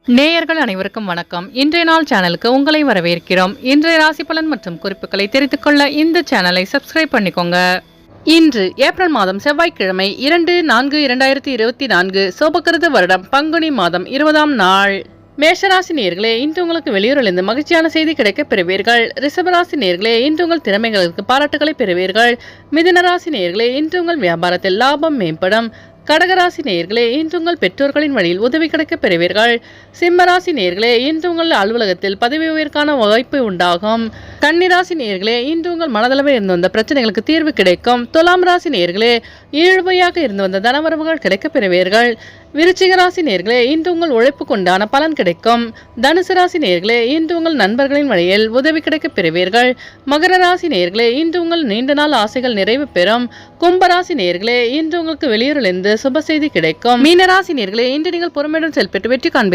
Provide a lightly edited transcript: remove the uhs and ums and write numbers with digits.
நேயர்கள் அனைவருக்கும் வணக்கம். இன்றைய நாள் சேனலுக்கு உங்களை வரவேற்கிறோம். இன்றைய ராசி பலன் மற்றும் குறிப்புகளை தெரிந்து கொள்ள இந்த சேனலை சப்ஸ்கிரைப் பண்ணிக்கோங்க. இன்று ஏப்ரல் மாதம் செவ்வாய்க்கிழமை 2/4/2024 சோபகிருது வருடம் பங்குனி மாதம் 20ஆம் நாள். மேஷராசி நேயர்களே, இன்று உங்களுக்கு வெளியூரிலிருந்து மகிழ்ச்சியான செய்தி கிடைக்க பெறுவீர்கள். ரிஷபராசி நேயர்களே, இன்று உங்கள் திறமைகளுக்கு பாராட்டுகளை பெறுவீர்கள். மிதுனராசி நேயர்களே, இன்று உங்கள் வியாபாரத்தில் லாபம் மேம்படும். கடகராசி நேயர்களே, இன்று உங்கள் பெற்றோர்களின் வழியில் உதவி கிடைக்க பெறுவீர்கள். சிம்மராசி நேயர்களே, இன்று உங்கள் அலுவலகத்தில் பதவி உயர்வுக்கான வாய்ப்பு உண்டாகும். கன்னிராசி நேயர்களே, இன்று உங்கள் மனதளவில் இருந்து வந்த பிரச்சனைகளுக்கு தீர்வு கிடைக்கும். துலாம் ராசி நேயர்களே, இழுபையாக இருந்து வந்த தனவரவுகள் கிடைக்க பெறுவீர்கள். விருச்சிக ராசி நேயர்களே, இன்று உங்கள் உழைப்புக்கு உண்டான பலன் கிடைக்கும். தனுசு ராசி நேயர்களே, இன்று உங்கள் நண்பர்களின் வழியில் உதவி கிடைக்க பெறுவீர்கள். மகர ராசி நேயர்களே, இன்று உங்கள் நீண்ட நாள் ஆசைகள் நிறைவு பெறும். கும்பராசி நேயர்களே, இன்று உங்களுக்கு வெளியூரிலிருந்து சுப செய்தி கிடைக்கும். மீனராசி நேயர்களே, இன்று நீங்கள் பொறுமையுடன் செயல்பட்டு வெற்றி காண்பீர்கள்.